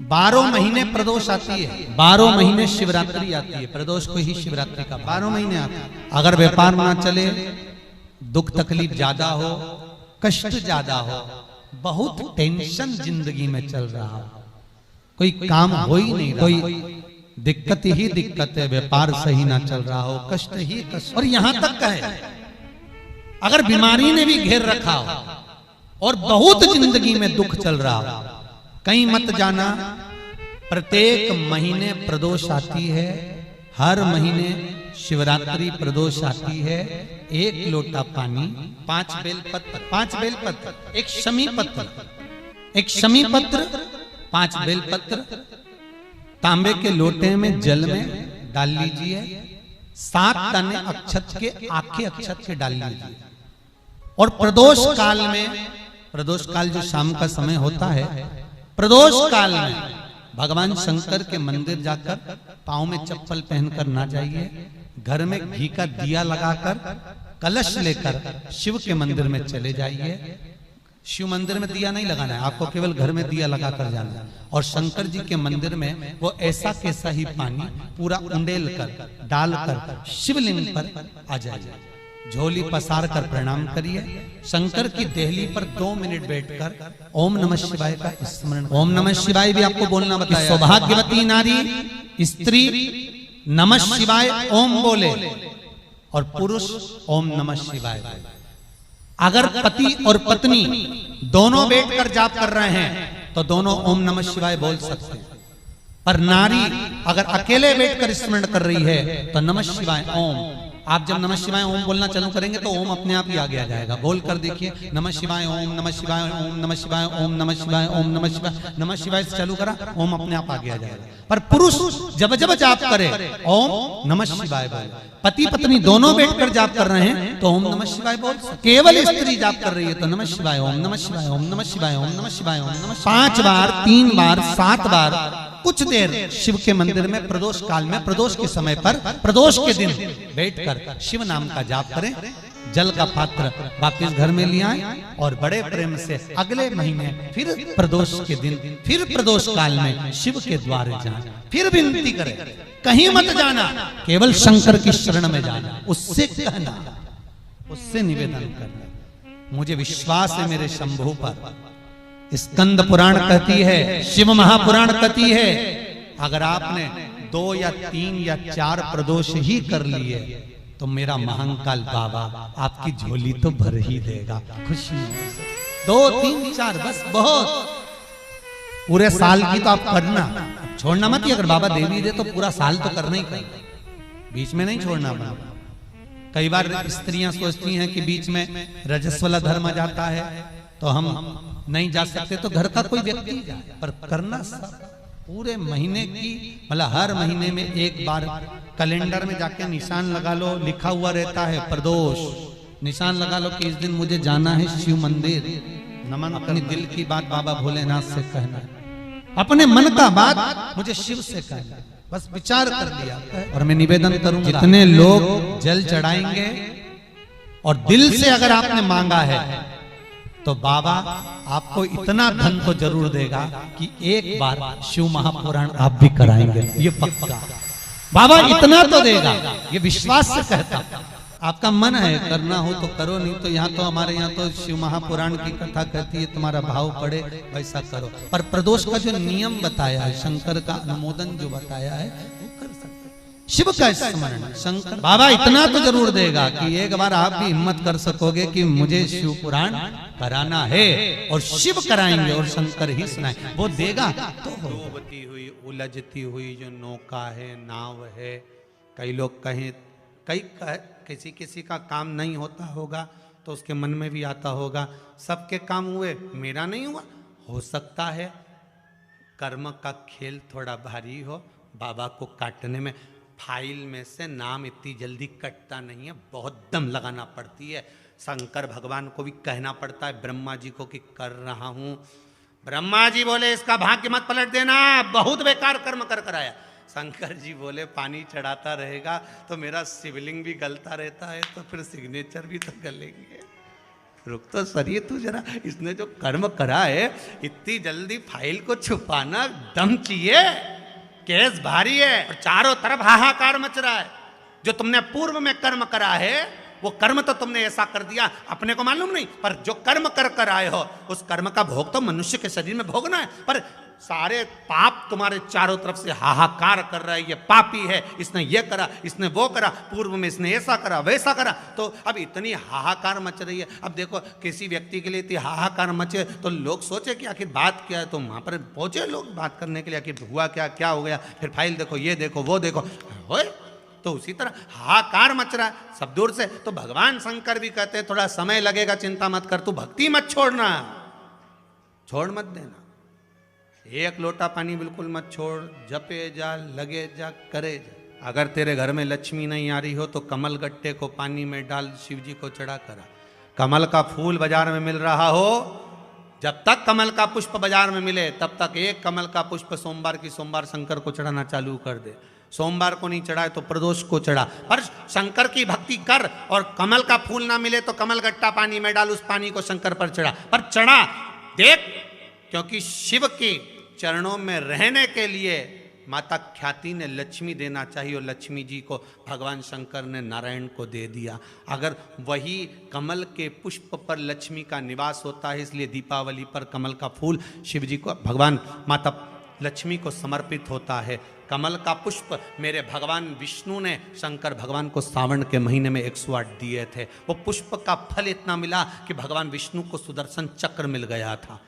12 महीने प्रदोष आती है, 12 महीने शिवरात्रि आती है। प्रदोष को ही शिवरात्रि का 12 महीने आती है। अगर व्यापार ना चले, दुख तकलीफ ज्यादा हो, कष्ट ज्यादा हो, बहुत टेंशन जिंदगी में चल रहा हो, कोई काम हो ही नहीं, कोई दिक्कत ही दिक्कत है, व्यापार सही ना चल रहा हो, कष्ट ही कष्ट, और यहां तक का है अगर बीमारी ने भी घेर रखा हो और बहुत जिंदगी में दुख चल रहा हो, कहीं मत जाना। प्रत्येक महीने प्रदोष आती है, हर महीने शिवरात्रि प्रदोष आती है। 1 लोटा पानी, 5 बेलपत्र, एक शमी पत्र, 5 बेलपत्र तांबे के लोटे में जल में डाल लीजिए। 7 दाने अक्षत के, आखे अक्षत के डाल लीजिए। और प्रदोष काल में, प्रदोष काल जो शाम का समय होता है, प्रदोष काल में भगवान शंकर के मंदिर जाकर पांव में चप्पल पहनकर ना जाइए। घर में घी का दिया लगाकर कलश लेकर शिव के मंदिर में चले जाइए। शिव मंदिर में दिया नहीं लगाना है आपको, केवल घर में दिया लगाकर जाना है। और शंकर जी के मंदिर में वो ऐसा कैसा ही पानी पूरा उंडेल कर डालकर शिवलिंग पर आ जाइए। झोली पसार कर प्रणाम करिए। शंकर की देहली पर 2 मिनट बैठकर ओम नमः शिवाय का स्मरण। ओम नमः शिवाय भी आपको बोलना बताया। सौभाग्यवती नारी स्त्री नमः शिवाय ओम बोले और पुरुष ओम नमः शिवाय बोले। अगर पति और पत्नी दोनों बैठकर जाप कर रहे हैं तो दोनों ओम नमः शिवाय बोल सकते हैं। पर नारी अगर अकेले बैठकर स्मरण कर रही है तो नमः शिवाय ओम। आप जब नमः शिवाय ओम बोलना चालू करेंगे तो ओम अपने आप ही आगे आ जाएगा। बोल कर देखिए, नमः शिवाय ओम, नमः शिवाय ओम, नमः शिवाय ओम, नमः शिवाय ओम, नमः शिवाय, नमः शिवाय से चालू करा, ओम अपने आप आगे आ जाएगा। पर पुरुष जब जब जाप करे ओम नमः शिवाय बोले। पति पत्नी दोनों बैठकर जाप कर रहे हैं तो ओम नमः शिवाय बोल। केवल स्त्री जाप कर रही है तो नमः शिवाय ओम, नमः शिवाय ओम, नमः शिवाय ओम, नमः शिवाय ओम, नमः 5 बार, 3 बार, 7 बार कुछ देर शिव के मंदिर में प्रदोष काल में, प्रदोष के समय पर, प्रदोष के दिन बैठकर शिव नाम का जाप करें। जल का पात्र वापिस घर में ले आए और बड़े प्रेम से अगले महीने फिर प्रदोष के दिन, फिर प्रदोष काल में शिव के द्वारे जाएं, फिर विनती करें। कहीं मत जाना, केवल शंकर की शरण में जाना, उससे कहना, उससे निवेदन करना, मुझे विश्वास है मेरे शंभु पर। स्कंद पुराण कहती है, शिव महापुराण कहती है, अगर आपने 2 या 3 या 4 प्रदोष ही कर लिए तो मेरा महाकाल बाबा आपकी झोली तो भर ही देगा खुशी। 2, 3, 4 बस बहुत। पूरे साल की तो आप करना, छोड़ना मत। अगर बाबा देवी दे तो पूरा साल तो करना ही करना, बीच में नहीं छोड़ना बाबा। कई बार स्त्रियां सोचती हैं कि बीच में रजस्वला धर्म आ जाता है तो हम नहीं जा सकते, तो घर का कोई व्यक्ति जाए, पर करना सब पूरे महीने की, मतलब हर महीने में एक बार कैलेंडर में जाके निशान लगा लो, लिखा हुआ रहता है प्रदोष, निशान लगा लो कि इस दिन मुझे जाना है शिव मंदिर। नमन, अपनी दिल की बात बाबा भोलेनाथ से कहना है, अपने मन का बात मुझे शिव से कहना है, बस विचार कर लिया। और मैं निवेदन करूंगा, जितने लोग जल चढ़ाएंगे और दिल से अगर आपने मांगा है तो बाबा आपको इतना धन तो जरूर देगा कि एक बार शिव महापुराण आप भी कराएंगे, ये पक्का। बाबा इतना तो देगा, ये विश्वास से कहता। आपका मन है करना हो तो करो, नहीं तो यहाँ तो हमारे यहाँ तो शिव महापुराण की कथा कहती है, तुम्हारा भाव पड़े वैसा करो। पर प्रदोष का जो नियम बताया है, शंकर का अनुमोदन जो बताया है, वो कर सकते। शिव का स्मरण, शंकर बाबा इतना तो जरूर देगा कि एक बार आप भी हिम्मत कर सकोगे कि मुझे शिव पुराण कराना है, और शिव कराएंगे और शंकर ही सुनाएंगे, वो देगा तो डूबती हुई, उलझती हुई जो नौका है, नाव है। कई लोग कहें, किसी किसी का काम नहीं होता होगा तो उसके मन में भी आता होगा, सबके काम हुए मेरा नहीं हुआ। हो सकता है कर्म का खेल थोड़ा भारी हो, बाबा को काटने में फाइल में से नाम इतनी जल्दी कटता नहीं है, बहुत दम लगाना पड़ती है। शंकर भगवान को भी कहना पड़ता है ब्रह्मा जी को कि कर रहा हूं। ब्रह्मा जी बोले इसका भाग्य मत पलट देना, बहुत बेकार कर्म कर कराया। शंकर जी बोले पानी चढ़ाता रहेगा तो मेरा शिवलिंग भी गलता रहता है, तो फिर सिग्नेचर भी तो गलेंगे। रुक तो सरिये तू जरा, इसने जो कर्म करा है इतनी जल्दी फाइल को छुपाना दम चाहिए, केस भारी है और चारों तरफ हाहाकार मच रहा है। जो तुमने पूर्व में कर्म करा है वो कर्म तो तुमने ऐसा कर दिया अपने को मालूम नहीं, पर जो कर्म कर कर आए हो उस कर्म का भोग तो मनुष्य के शरीर में भोगना है। पर सारे पाप तुम्हारे चारों तरफ से हाहाकार कर रहा है, ये पापी है, इसने ये करा, इसने वो करा, पूर्व में इसने ऐसा करा वैसा करा, तो अब इतनी हाहाकार मच रही है। अब देखो किसी व्यक्ति के लिए इतनी हाहाकार मचे तो लोग सोचे कि आखिर बात क्या है, तो वहां पर पहुंचे लोग बात करने के लिए, आखिर हुआ क्या, क्या हो गया, फिर फाइल देखो, ये देखो, वो देखो, होए तो उसी तरह हाहाकार मच रहा है सब दूर से। तो भगवान शंकर भी कहते हैं थोड़ा समय लगेगा, चिंता मत कर, तू भक्ति मत छोड़ना, छोड़ मत देना, एक लोटा पानी बिल्कुल मत छोड़, जपे जा, लगे जा, करे जा। अगर तेरे घर में लक्ष्मी नहीं आ रही हो तो कमल गट्टे को पानी में डाल शिव जी को चढ़ा करा। कमल का फूल बाजार में मिल रहा हो, जब तक कमल का पुष्प बाजार में मिले तब तक एक कमल का पुष्प सोमवार की सोमवार शंकर को चढ़ाना चालू कर दे। सोमवार को नहीं चढ़ाए तो प्रदोष को चढ़ा, पर शंकर की भक्ति कर, और कमल का फूल ना मिले तो कमल गट्टा पानी में डाल, उस पानी को शंकर पर चढ़ा, पर चढ़ा देख, क्योंकि शिव के चरणों में रहने के लिए माता ख्याति ने लक्ष्मी देना चाहिए, और लक्ष्मी जी को भगवान शंकर ने नारायण को दे दिया। अगर वही कमल के पुष्प पर लक्ष्मी का निवास होता है, इसलिए दीपावली पर कमल का फूल शिव जी को, भगवान माता लक्ष्मी को समर्पित होता है। कमल का पुष्प मेरे भगवान विष्णु ने शंकर भगवान को सावन के महीने में 108 दिए थे। वो पुष्प का फल इतना मिला कि भगवान विष्णु को सुदर्शन चक्र मिल गया था।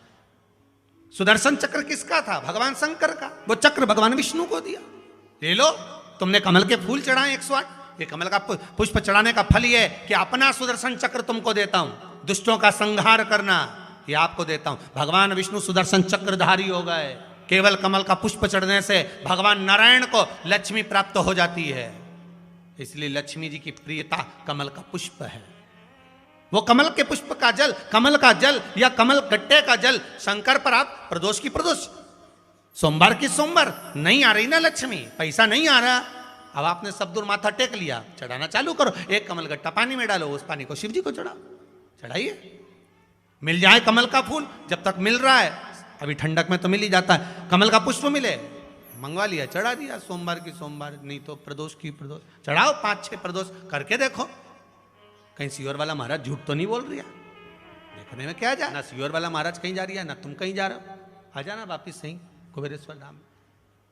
सुदर्शन चक्र किसका था? भगवान शंकर का। वो चक्र भगवान विष्णु को दिया, ले लो, तुमने कमल के फूल चढ़ाए 108, ये कमल का पुष्प चढ़ाने का फल ये कि अपना सुदर्शन चक्र तुमको देता हूं, दुष्टों का संहार करना ये आपको देता हूं। भगवान विष्णु सुदर्शन चक्रधारी हो गए। केवल कमल का पुष्प चढ़ने से भगवान नारायण को लक्ष्मी प्राप्त हो जाती है, इसलिए लक्ष्मी जी की प्रियता कमल का पुष्प है। वो कमल के पुष्प का जल, कमल का जल या कमल गट्टे का जल शंकर पर आप प्रदोष की प्रदोष, सोमवार की सोमवार, नहीं आ रही ना लक्ष्मी, पैसा नहीं आ रहा, अब आपने सब दूर माथा टेक लिया, चढ़ाना चालू करो, एक कमल गट्टा पानी में डालो, उस पानी को शिव जी को चढ़ाओ, चढ़ाइए, मिल जाए कमल का फूल। जब तक मिल रहा है, अभी ठंडक में तो मिल ही जाता है, कमल का पुष्प मिले, मंगवा लिया, चढ़ा दिया, सोमवार की सोमवार, नहीं तो प्रदोष की प्रदोष चढ़ाओ, 5-6 प्रदोष करके देखो, कहीं सियोर वाला महाराज झूठ तो नहीं बोल रही है, देखने में क्या जा, ना सियोर वाला महाराज कहीं जा रही है, ना तुम कहीं जा रहे हो, आ जाना वापिस सही कुबेरेश्वर धाम।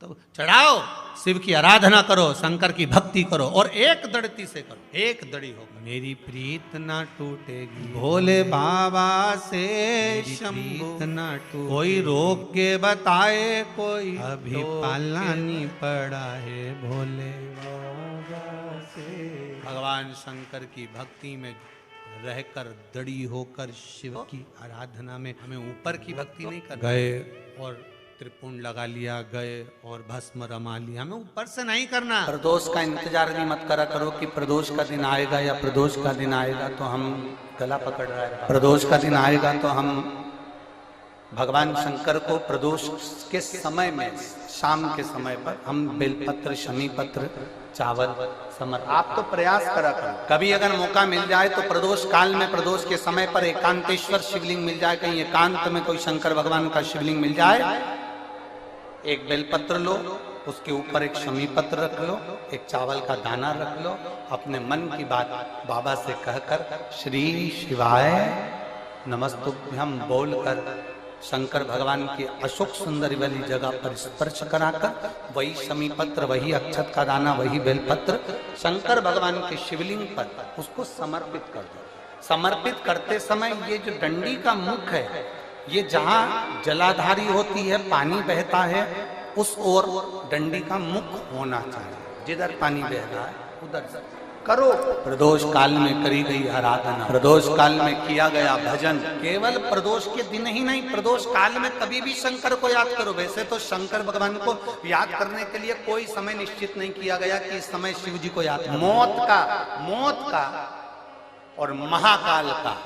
तो चढ़ाओ, शिव की आराधना करो, शंकर की भक्ति करो, और एक दड़ती से करो, एक दड़ी हो, मेरी प्रीत ना टूटेगी भोले बाबा से, शंभू ना टूटे, कोई रोक के बताए, कोई अभी पालानी पड़ा है भोले बाबा से। भगवान शंकर की भक्ति में रहकर दड़ी होकर शिव की आराधना में, हमें ऊपर की भक्ति नहीं कर गए और त्रिपुंड लगा लिया, गए और भस्म रमा लिया, हमें ऊपर से नहीं करना। प्रदोष का इंतजार भी मत करा करो कि प्रदोष का दिन आएगा या प्रदोष का दिन आएगा तो हम गला पकड़ रहे हैं, प्रदोष का दिन आएगा तो हम भगवान शंकर को प्रदोष के समय में, शाम के समय पर हम बेलपत्र, शमी पत्र, चावल समर्पित, आप तो प्रयास करा करो, कभी अगर मौका मिल जाए तो प्रदोष काल में, प्रदोष के समय पर एकांतेश्वर शिवलिंग मिल जाए, कहीं एकांत में कोई शंकर भगवान का शिवलिंग मिल जाए, एक बेलपत्र लो, उसके ऊपर एक शमी पत्र रख लो, एक चावल का दाना रख लो, अपने मन की बात बाबा से कहकर श्री शिवाय नमस्तुभ्यं बोलकर शंकर भगवान की अशोक सुंदरी वाली जगह पर स्पर्श कराकर, वही शमी पत्र, वही अक्षत का दाना, वही बेलपत्र शंकर भगवान के शिवलिंग पर उसको समर्पित कर दो। समर्पित करते समय ये जो डंडी का मुख है, ये जहाँ जलाधारी होती है, पानी बहता है, उस ओर डंडी का मुख होना चाहिए, जिधर पानी बह रहा है उधर से करो। प्रदोष काल में करी गई आराधना, प्रदोष काल में किया गया भजन, केवल प्रदोष के दिन ही नहीं, प्रदोष काल में कभी भी शंकर को याद करो। वैसे तो शंकर भगवान को याद करने के लिए कोई समय निश्चित नहीं किया गया कि इस समय शिव जी को याद, मौत का और महाकाल का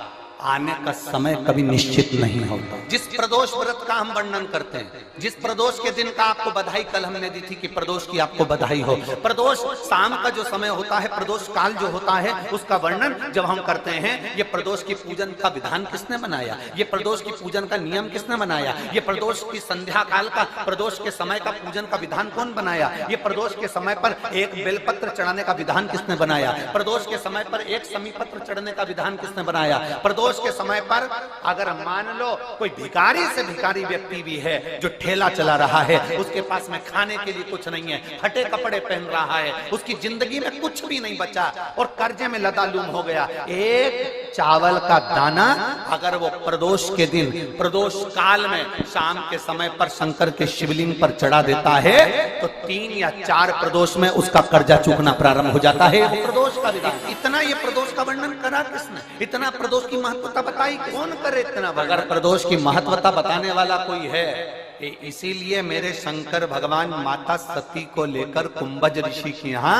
आने का समय कभी निश्चित नहीं होता। जिस प्रदोष व्रत का हम वर्णन करते हैं, जिस प्रदोष के दिन का आपको बधाई कल हमने दी थी कि प्रदोष की आपको बधाई हो, प्रदोष शाम का जो समय होता है, प्रदोष काल जो होता है, उसका वर्णन जब हम करते हैं, ये प्रदोष की पूजन का विधान किसने बनाया, ये प्रदोष की पूजन का नियम किसने बनाया, ये प्रदोष की संध्या काल का, प्रदोष के समय का पूजन का विधान कौन बनाया, ये प्रदोष के समय पर एक बेलपत्र चढ़ाने का विधान किसने बनाया, प्रदोष के समय पर एक समीपत्र चढ़ने का विधान किसने बनाया, प्रदोष के समय पर अगर मान लो कोई भिखारी से भिखारी व्यक्ति भी है जो ठेला चला रहा है, उसके पास में खाने के लिए कुछ नहीं है, फटे कपड़े पहन रहा है, उसकी जिंदगी में कुछ भी नहीं बचा और कर्जे में लदालूम हो गया, एक चावल का दाना अगर वो प्रदोष के दिन, प्रदोष काल में शाम के समय पर शंकर के शिवलिंग पर चढ़ा देता है तो 3 या 4 प्रदोष में उसका कर्जा चूकना प्रारंभ हो जाता है। प्रदोष का विधान, इतना ये प्रदोष का वर्णन करा किसने, इतना प्रदोष की महत्वता बताई कौन करे इतना। अगर प्रदोष की महत्वता बताने वाला कोई है, इसीलिए मेरे शंकर भगवान माता सती को लेकर कुंभज ऋषि के यहाँ,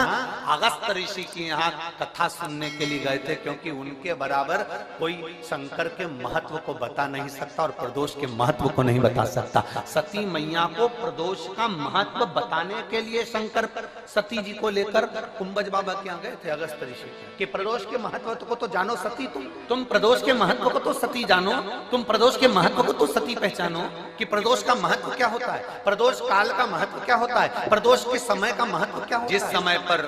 अगस्त ऋषि के यहाँ कथा सुनने के लिए गए थे, क्योंकि उनके बराबर कोई शंकर के महत्व को बता नहीं सकता और प्रदोष के महत्व को नहीं बता सकता। सती मैया को प्रदोष का महत्व बताने के लिए शंकर सती जी को लेकर कुंभज बाबा के यहाँ गए थे, अगस्त ऋषि, कि प्रदोष के महत्व को तो जानो सती, तुम प्रदोष के महत्व को तो सती जानो, तुम प्रदोष के महत्व को तो सती पहचानो कि प्रदोष का महत्व क्या होता है, प्रदोष काल का महत्व क्या होता है, प्रदोष के समय का महत्व क्या होता है। जिस समय पर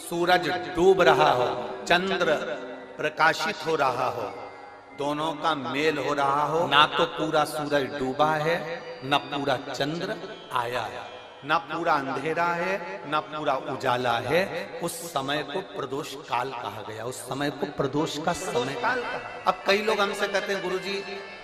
सूरज डूब रहा हो, चंद्र प्रकाशित हो रहा हो, दोनों का मेल हो रहा हो, ना तो पूरा सूरज डूबा है, न पूरा चंद्र आया है, ना पूरा अंधेरा है, ना पूरा उजाला है, उस समय को प्रदोष काल कहा गया, उस समय को प्रदोष का समय काल कहा। अब कई लोग हमसे कहते हैं गुरुजी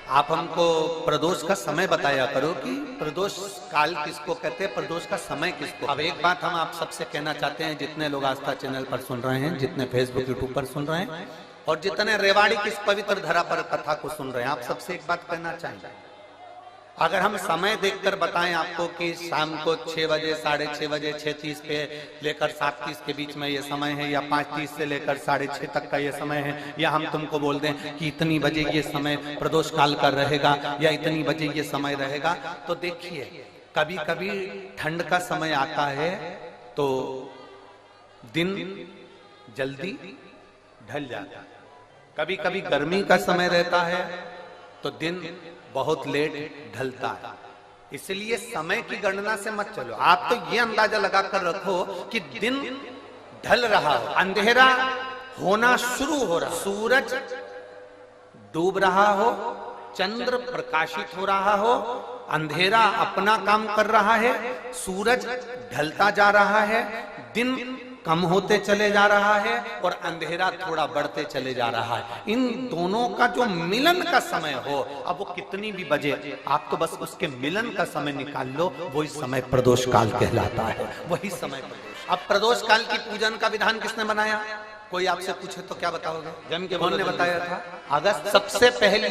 आप हमको प्रदोष का समय बताया करो कि प्रदोष काल किसको कहते हैं, प्रदोष का समय किसको। अब एक बात हम आप सबसे कहना चाहते हैं, जितने लोग आस्था चैनल पर सुन रहे हैं, जितने फेसबुक यूट्यूब पर सुन रहे हैं और जितने रेवाड़ी की इस पवित्र धरा पर कथा को सुन रहे हैं, आप सबसे एक बात कहना चाहेंगे, अगर हम समय देखकर बताएं आपको कि शाम को 6 बजे, 6:30 बजे, 6:30 पे लेकर 7:30 के बीच में ये समय है, या 5:30 से लेकर 6:30 तक का ये समय है, या हम तुमको बोल दें कि इतनी बजे ये समय प्रदोष काल का रहेगा या इतनी बजे ये समय रहेगा, तो देखिए कभी कभी ठंड का समय आता है तो दिन जल्दी ढल जाता है, कभी कभी गर्मी का समय रहता है तो दिन बहुत लेट ढलता है। इसलिए समय की गणना से मत चलो, आप तो ये अंदाजा लगाकर रखो कि दिन ढल रहा हो, अंधेरा होना शुरू हो रहा, सूरज डूब रहा हो, चंद्र प्रकाशित हो रहा हो, अंधेरा अपना काम कर रहा है, सूरज ढलता जा रहा है, दिन कम होते चले जा रहा है और अंधेरा थोड़ा बढ़ते चले जा रहा है, इन दोनों का जो मिलन का समय हो, अब वो कितनी भी बजे, आप तो बस उसके मिलन का समय निकाल लो, वही समय प्रदोष काल कहलाता है, वही समय प्रदोष। अब प्रदोष काल की पूजन का विधान किसने बनाया, कोई आपसे पूछे तो क्या बताओगे, जम के कौन ने बताया था, अगस्त सबसे पहली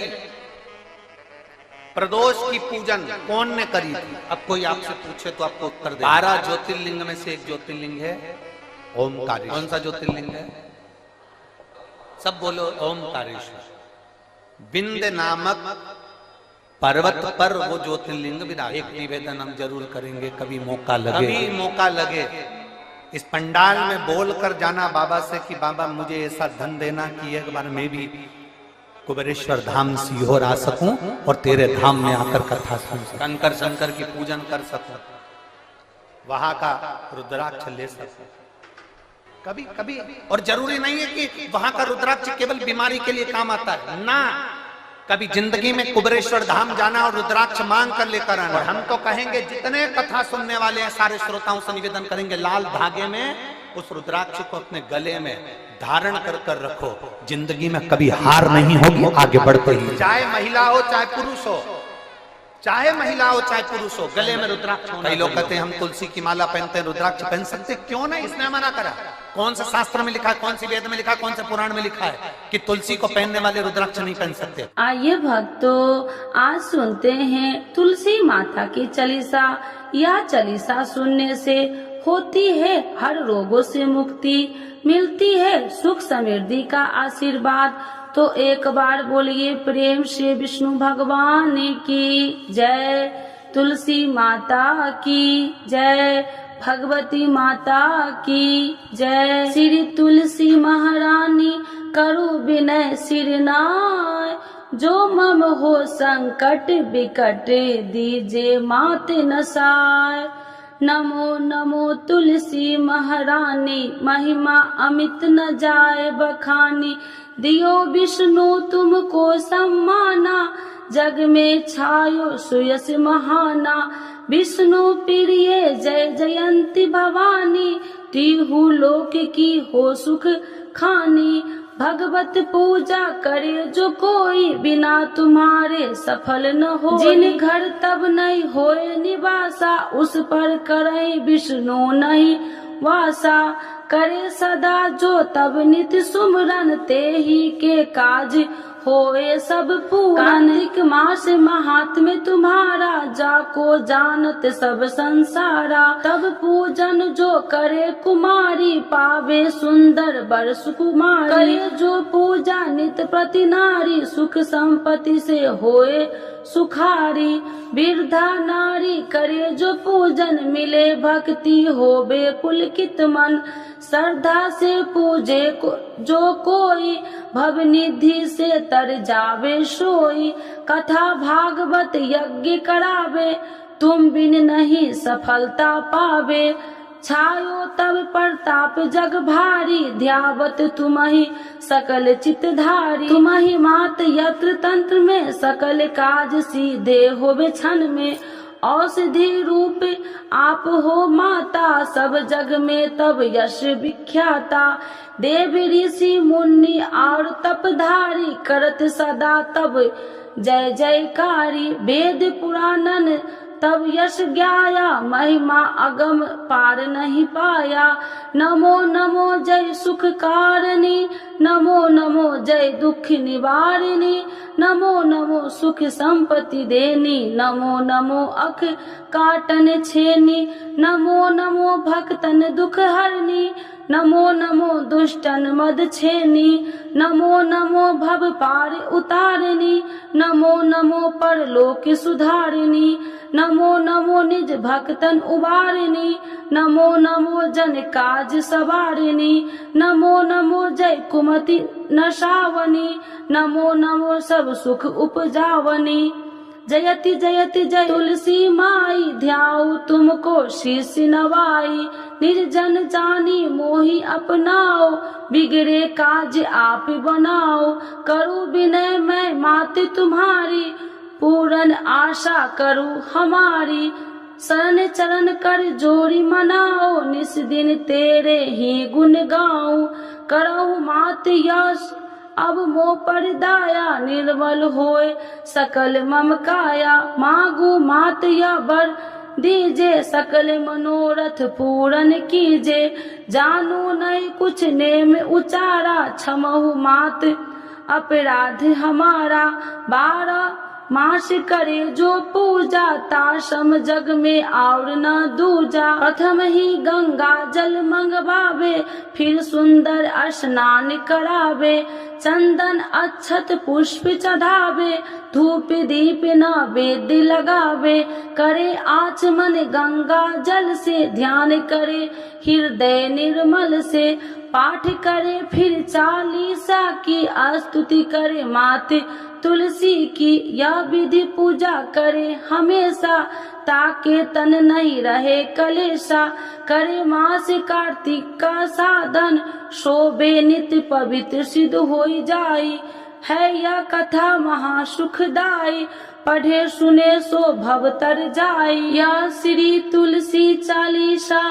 प्रदोष की पूजन कौन ने करी थी। अब कोई आपसे पूछे तो आपको उत्तर दे, 12 ज्योतिर्लिंग में से एक ज्योतिर्लिंग है ओमकारेश्वर। कौन सा ज्योतिर्लिंग है, सब बोलो, ओमकारेश्वर। बिंद नामक पर्वत पर वो ज्योतिर्लिंग विराज। एक निवेदन हम जरूर करेंगे, कभी मौका लगे, कभी मौका लगे इस पंडाल में बोलकर जाना बाबा से कि बाबा मुझे ऐसा धन देना कि एक बार मैं भी कुबेरेश्वर धाम सीहोर आ सकूं और तेरे धाम में आकर कथा सुन सकूं, शंकर की पूजन कर सकूं, वहां का रुद्राक्ष ले सकूं कभी कभी। और जरूरी नहीं है कि वहां का रुद्राक्ष केवल बीमारी के लिए काम आता है ना, कभी जिंदगी में कुबेरेश्वर धाम जाना और रुद्राक्ष मांग कर लेकर आना। और हम तो कहेंगे जितने कथा सुनने वाले हैं सारे श्रोताओं से निवेदन करेंगे, लाल धागे में उस रुद्राक्ष को अपने गले में धारण कर कर रखो, जिंदगी में कभी हार नहीं होगी, आगे बढ़ते ही। चाहे महिला हो चाहे पुरुष हो, चाहे महिला हो चाहे पुरुष हो, गले में रुद्राक्ष होना। कई लोग कहते हैं हम तुलसी की माला पहनते हैं, रुद्राक्ष पहन सकते, क्यों नहीं, इसने मना करा, कौन सा शास्त्र में लिखा है, कौन सी वेद में लिखा है, कौन से पुराण में लिखा है कि तुलसी को पहनने वाले रुद्राक्ष नहीं पहन सकते। आइए भक्तों, आज सुनते हैं तुलसी माता की चालीसा। यह चालीसा सुनने से होती है हर रोगों से मुक्ति, मिलती है सुख समृद्धि का आशीर्वाद। तो एक बार बोलिए प्रेम से विष्णु भगवान की जय। तुलसी माता की जय, भगवती माता की जय। श्री तुलसी महारानी करु विनय सिरनाय, जो मम हो संकट विकट दीजे मात नसाय। नमो नमो तुलसी महारानी, महिमा अमित न जाए बखानी। दियो विष्णु तुमको सम्माना, जग में छायो सुयस महाना। विष्णु प्रिय जय जयंती भवानी, तिहु लोक की हो सुख खानी। भगवत पूजा करे जो कोई, बिना तुम्हारे सफल न हो। जिन घर तब नहीं होए निवासा, उस पर करे विष्णु नहीं वासा। करे सदा जो तब नित सुमरन, ते ही के काज होए सब पूरन। कार्तिक मास महात्म्य तुम्हारा, जाको जानत सब संसारा। तब पूजन जो करे कुमारी, पावे सुंदर बर सुकुमारी। करे जो पूजा नित प्रति नारी, सुख संपत्ति से होए सुखारी। वृद्धा नारी करे जो पूजन, मिले भक्ति होवे पुलकित मन। श्रद्धा से पूजे जो कोई, भव निधि से तर जावे सोई। कथा भागवत यज्ञ करावे, तुम बिन नहीं सफलता पावे। छायो तब प्रताप जग भारी, ध्यावत तुम्हि सकल चितधारी। तुम्हि मात यत्र तंत्र में, सकल काज सीधे होवे क्षण में। औषधि रूप आप हो माता, सब जग में तब यश विख्याता। देव ऋषि मुनि और तपधारी, करत सदा तब जय जयकारी। वेद पुराणन तब यश ज्ञाया, महिमा अगम पार नहीं पाया। नमो नमो जय सुख कारिणी, नमो नमो जय दुख निवारिणी। नमो नमो सुख संपत्ति देनी, नमो नमो अख काटन छेनी। नमो नमो भक्तन दुख हरनी, नमो नमो दुष्टन मद छेनी। नमो नमो भव पार उतारिणी, नमो नमो परलोक सुधारिणी। नमो नमो निज भक्तन उबारिणी, नमो नमो जन काज सवारिणी। नमो नमो जय कुमति नशावनी, नमो नमो सब सुख उपजावनी। जयति जयति जय तुलसी माई, ध्याऊ तुमको शीश नवाई। निर्जन जानी मोहि अपनाओ, बिगड़े काज आप बनाओ। करूँ विनय मैं मात तुम्हारी, पूरन आशा करूँ हमारी। शरण चरण कर जोड़ी मनाओ, निस दिन तेरे ही गुण गाऊं। करहु मात यश अब मोह पर दाया, निर्मल होए सकल मम काया। मांगू मात या बर दीजे, सकल मनोरथ पूरन कीजे। जानू नहीं कुछ नेम उचारा, क्षमहु मात अपराध हमारा। 12 मास करे जो पूजा, ताशम जग में और न दूजा। प्रथम ही गंगा जल मंगवावे, फिर सुंदर स्नान करावे। चंदन अक्षत पुष्प चढ़ावे, धूप दीप नैवेद्य लगावे। करे आचमन गंगा जल से, ध्यान करे हृदय निर्मल से। पाठ करे फिर 40 की, स्तुति करे मात तुलसी की। यह विधि पूजा करे हमेशा, ताके तन नहीं रहे कलेशा। करे मास कार्तिक का साधन, शोभे नित्य पवित्र सिद्ध होई जाई। है यह कथा महासुखदाई, पढ़े सुने सो भव तर जाई। यह श्री तुलसी चालीसा,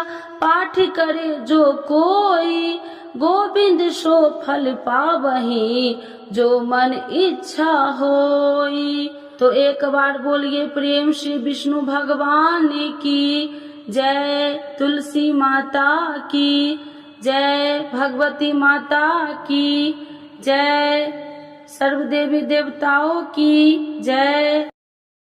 पाठ करे जो कोई। गोविंद सो फल पावही, जो मन इच्छा होई। तो एक बार बोलिए प्रेम से विष्णु भगवान की जय। तुलसी माता की जय, भगवती माता की जय, सर्व देवी देवताओं की जय।